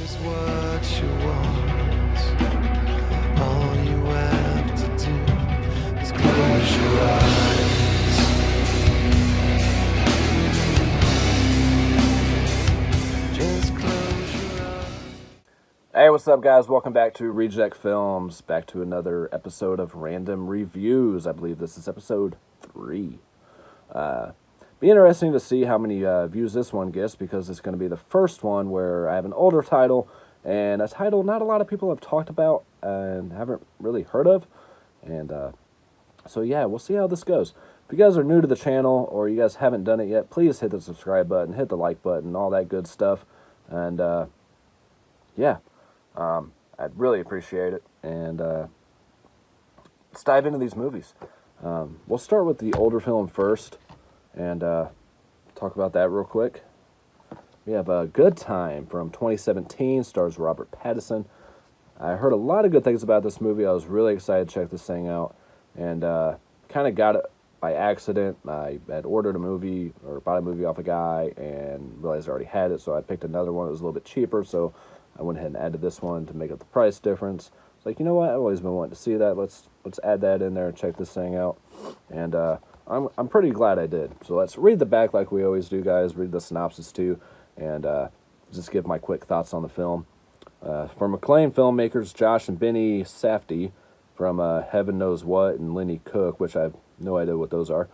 is what you want. All you have to do is close your eyes. Just close your eyes. Hey, what's up, guys? Welcome back to Reject Films. Back to another episode of Random Reviews. I believe this is episode 3. Be interesting to see how many views this one gets, because it's going to be the first one where I have an older title, and a title not a lot of people have talked about and haven't really heard of. And so yeah, we'll see how this goes. If you guys are new to the channel, or you guys haven't done it yet, please hit the subscribe button, hit the like button, all that good stuff. And yeah, I'd really appreciate it. And let's dive into these movies. We'll start with the older film first, and talk about that real quick. We have A Good Time from 2017, stars Robert Pattinson. I heard a lot of good things about this movie. I was really excited to check this thing out, and kind of got it by accident. I had ordered a movie, or bought a movie off a guy, and realized I already had it, so I picked another one that was a little bit cheaper, so I went ahead and added this one to make up the price difference. It's like, you know what, I've always been wanting to see that. Let's add that in there and check this thing out. And I'm pretty glad I did. So let's read the back like we always do, guys. Read the synopsis too, and just give my quick thoughts on the film. From acclaimed filmmakers Josh and Benny Safdie from Heaven Knows What and Lenny Cook, which I have no idea what those are,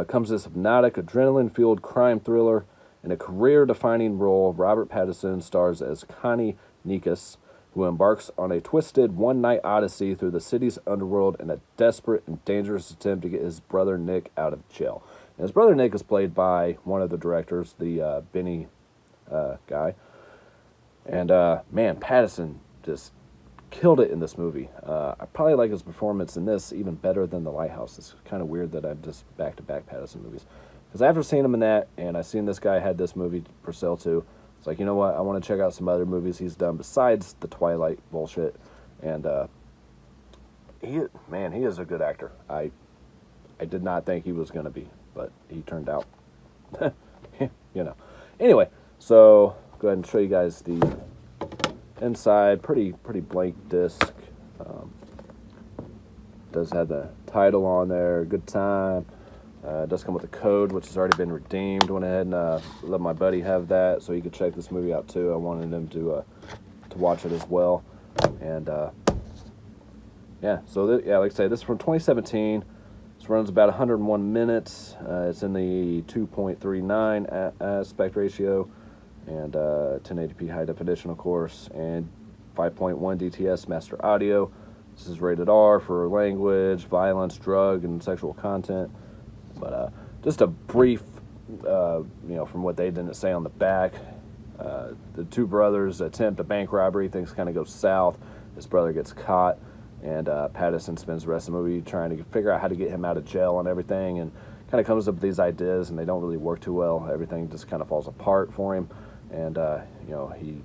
comes this hypnotic, adrenaline-fueled crime thriller. In a career-defining role, Robert Pattinson stars as Connie Nikas, who embarks on a twisted one-night odyssey through the city's underworld in a desperate and dangerous attempt to get his brother Nick out of jail. And his brother Nick is played by one of the directors, the Benny guy. And, man, Pattinson just killed it in this movie. I probably like his performance in this even better than The Lighthouse. It's kind of weird that I'm just back-to-back Pattinson movies. Because after seeing him in that, and I seen this guy had this movie for sale too, it's like, you know what, I want to check out some other movies he's done besides the Twilight bullshit. And he is a good actor. I did not think he was going to be, but he turned out, you know. Anyway, so go ahead and show you guys the inside. Pretty blank disc. Does have the title on there, Good Time. It does come with a code, which has already been redeemed. Went ahead and let my buddy have that, so he could check this movie out too. I wanted him to watch it as well. And yeah, so like I say, this is from 2017. This runs about 101 minutes. It's in the 2.39 aspect ratio, and 1080p high definition, of course, and 5.1 DTS master audio. This is rated R for language, violence, drug, and sexual content. But just a brief, from what they didn't say on the back, the two brothers attempt a bank robbery. Things kind of go south. His brother gets caught, and Pattinson spends the rest of the movie trying to figure out how to get him out of jail and everything, and kind of comes up with these ideas, and they don't really work too well. Everything just kind of falls apart for him, and he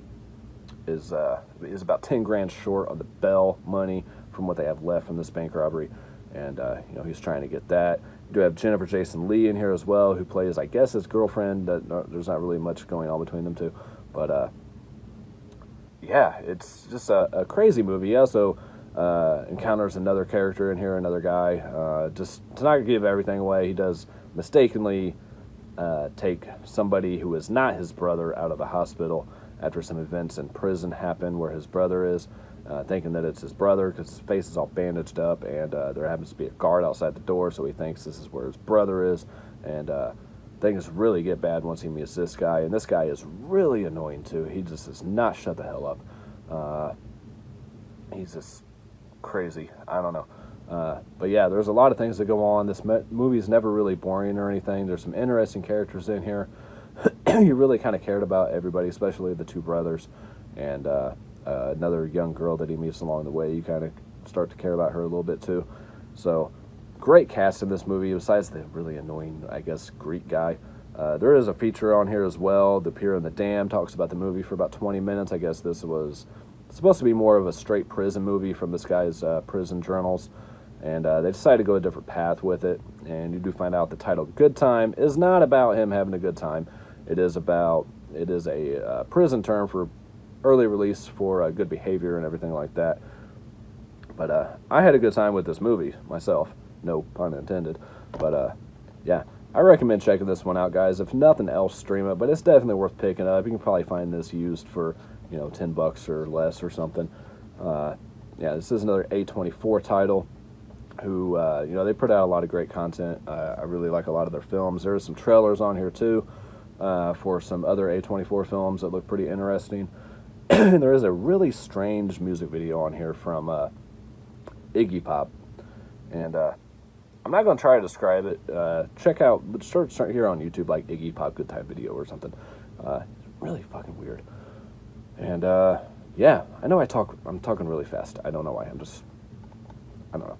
is about 10 grand short on the bail money from what they have left from this bank robbery, and he's trying to get that. You do have Jennifer Jason Leigh in here as well, who plays, I guess, his girlfriend. There's not really much going on between them two. But, yeah, it's just a crazy movie. He also encounters another character in here, another guy. Just to not give everything away, he does mistakenly take somebody who is not his brother out of the hospital after some events in prison happen where his brother is. Thinking that it's his brother because his face is all bandaged up, and there happens to be a guard outside the door, so he thinks this is where his brother is, and things really get bad once he meets this guy, and this guy is really annoying too. He just does not shut the hell up. He's just crazy. I don't know. But yeah, there's a lot of things that go on. This movie is never really boring or anything. There's some interesting characters in here. You really kind of cared about everybody, especially the two brothers, and another young girl that he meets along the way. You kind of start to care about her a little bit too. So great cast in this movie, besides the really annoying, I guess, Greek guy. There is a feature on here as well. The Pier and the Dam talks about the movie for about 20 minutes. I guess this was supposed to be more of a straight prison movie from this guy's prison journals, and they decided to go a different path with it. And you do find out the title Good Time is not about him having a good time. It is a prison term for early release for good behavior and everything like that. But I had a good time with this movie myself, no pun intended. But yeah, I recommend checking this one out, guys. If nothing else, stream it. But it's definitely worth picking up. You can probably find this used for $10 or less or something. Yeah, this is another A24 title. Who they put out a lot of great content. I really like a lot of their films. There's some trailers on here too for some other A24 films that look pretty interesting. And there is a really strange music video on here from Iggy Pop, and I'm not going to try to describe it. Check out, start here on YouTube, like Iggy Pop Good Time Video or something. It's really fucking weird. And yeah, I know I'm talking really fast. I don't know why. I don't know.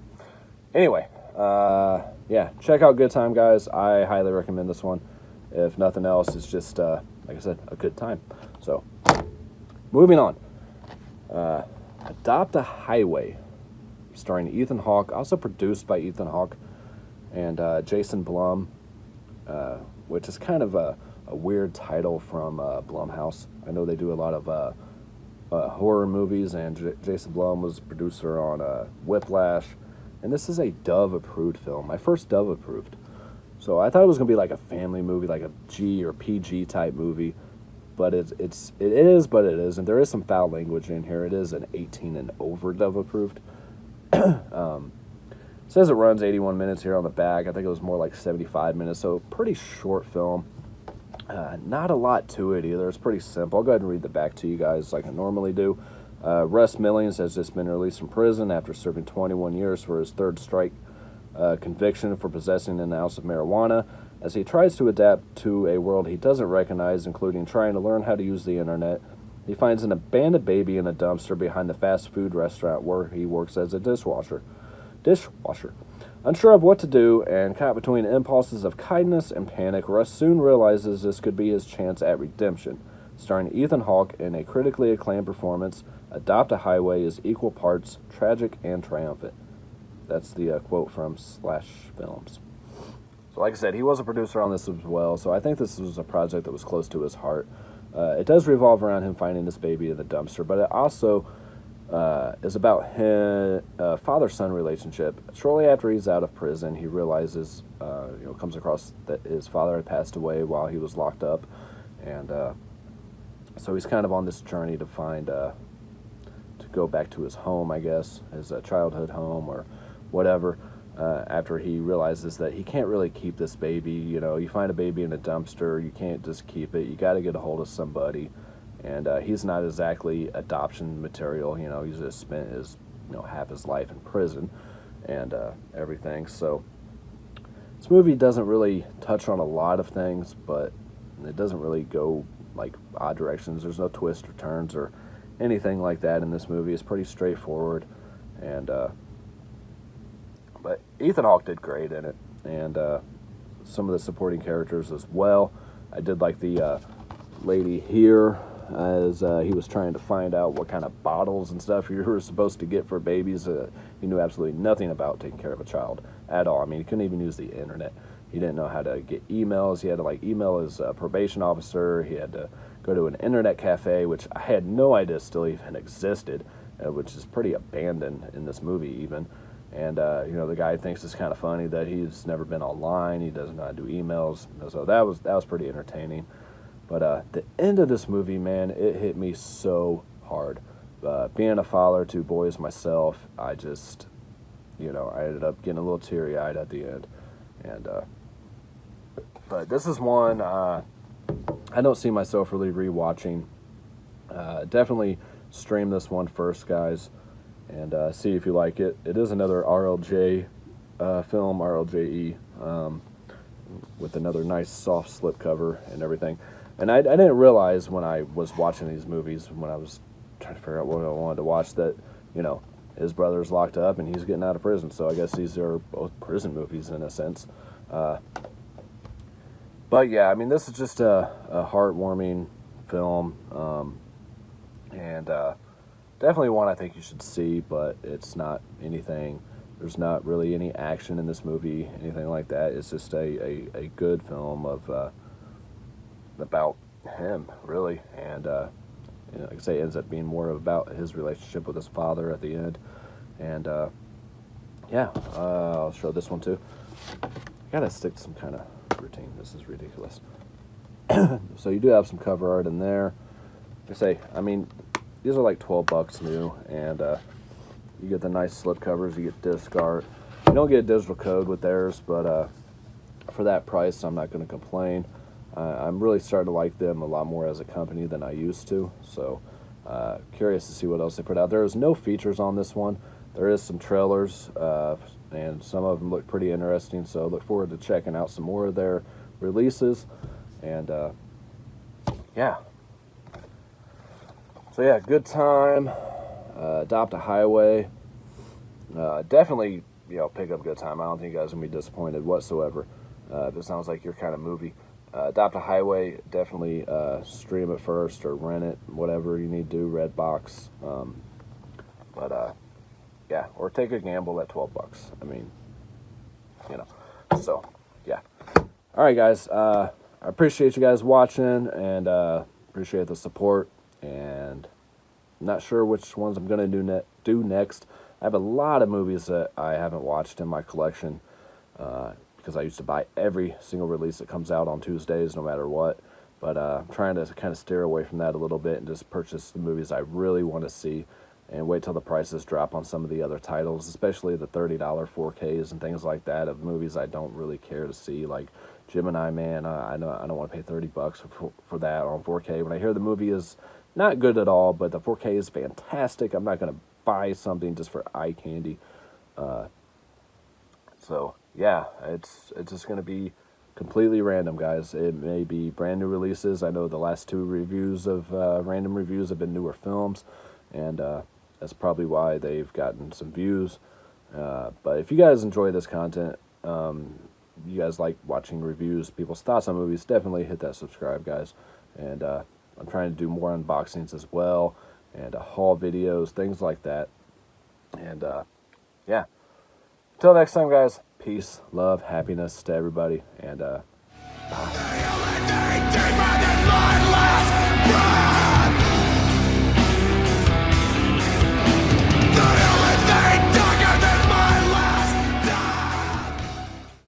Anyway, yeah, check out Good Time, guys. I highly recommend this one. If nothing else, it's just, like I said, a good time. So, moving on. Adopt a Highway, starring Ethan Hawke, also produced by Ethan Hawke and Jason Blum, which is kind of a weird title from Blumhouse. I know they do a lot of horror movies, and Jason Blum was a producer on Whiplash. And this is a Dove-approved film. My first Dove-approved. So I thought it was going to be like a family movie, like a G or PG type movie. But it is, but it isn't. There is some foul language in here. It is an 18 and over Dove-approved. It says it runs 81 minutes here on the back. I think it was more like 75 minutes. So pretty short film. Not a lot to it either. It's pretty simple. I'll go ahead and read the back to you guys like I normally do. Russ Millings has just been released from prison after serving 21 years for his third strike conviction for possessing an ounce of marijuana. As he tries to adapt to a world he doesn't recognize, including trying to learn how to use the internet, he finds an abandoned baby in a dumpster behind the fast food restaurant where he works as a dishwasher. Unsure of what to do and caught between impulses of kindness and panic, Russ soon realizes this could be his chance at redemption. Starring Ethan Hawke in a critically acclaimed performance, Adopt a Highway is equal parts tragic and triumphant. That's the quote from Filmz. So like I said, he was a producer on this as well, so I think this was a project that was close to his heart. It does revolve around him finding this baby in the dumpster, but it also is about his father-son relationship. Shortly after he's out of prison, he realizes, comes across that his father had passed away while he was locked up, and so he's kind of on this journey to find, to go back to his home, I guess, his childhood home or whatever, after he realizes that he can't really keep this baby. You find a baby in a dumpster, you can't just keep it, you got to get a hold of somebody, and he's not exactly adoption material. He's just spent his, half his life in prison and everything, so this movie doesn't really touch on a lot of things, but it doesn't really go like odd directions. There's no twists or turns or anything like that in this movie. It's pretty straightforward, and but Ethan Hawke did great in it, and some of the supporting characters as well. I did like the lady here, as he was trying to find out what kind of bottles and stuff you were supposed to get for babies. He knew absolutely nothing about taking care of a child at all. I mean, he couldn't even use the internet. He didn't know how to get emails. He had to email his probation officer. He had to go to an internet cafe, which I had no idea still even existed, which is pretty abandoned in this movie even. And the guy thinks it's kind of funny that he's never been online. He doesn't know how to do emails. So that was pretty entertaining. But the end of this movie, man, it hit me so hard. Being a father to boys myself, I just, I ended up getting a little teary-eyed at the end. And but this is one I don't see myself really rewatching. Definitely stream this one first, guys, and see if you like it. It is another RLJ film, RLJE, with another nice soft slipcover and everything. And I didn't realize when I was watching these movies, when I was trying to figure out what I wanted to watch, that, his brother's locked up and he's getting out of prison. So I guess these are both prison movies in a sense. But yeah, I mean, this is just a heartwarming film, and definitely one I think you should see, but it's not anything, there's not really any action in this movie, anything like that. It's just a good film of about him, really, and you know, like I say, it ends up being more about his relationship with his father at the end. And yeah, I'll show this one too. I gotta stick to some kind of routine. This is ridiculous. So you do have some cover art in there. Like I say, I mean, these are like $12 new, and you get the nice slip covers. You get disc art. You don't get a digital code with theirs, but for that price, I'm not going to complain. I'm really starting to like them a lot more as a company than I used to. So curious to see what else they put out. There is no features on this one. There is some trailers, and some of them look pretty interesting. So look forward to checking out some more of their releases. And yeah. So yeah, good time. Adopt a Highway. Definitely, you know, pick up Good Time. I don't think you guys are going to be disappointed whatsoever. If it sounds like your kind of movie. Adopt a Highway, definitely stream it first or rent it, whatever you need to do, Redbox. But yeah, or take a gamble at $12. I mean, you know, so yeah. All right, guys. I appreciate you guys watching, and appreciate the support. And I'm not sure which ones I'm gonna do next. I have a lot of movies that I haven't watched in my collection because I used to buy every single release that comes out on Tuesdays, no matter what. But I'm trying to kind of steer away from that a little bit and just purchase the movies I really want to see, and wait till the prices drop on some of the other titles, especially the $30 4Ks and things like that of movies I don't really care to see, like Gemini Man. I don't want to pay $30 for that on 4K. When I hear the movie is not good at all, but the 4K is fantastic, I'm not going to buy something just for eye candy. So yeah, it's just going to be completely random, guys. It may be brand new releases. I know the last two reviews of random reviews have been newer films, and that's probably why they've gotten some views. But if you guys enjoy this content, you guys like watching reviews, people's thoughts on movies, definitely hit that subscribe, guys. And I'm trying to do more unboxings as well, and haul videos, things like that. And yeah, until next time, guys, peace, love, happiness to everybody, and bye.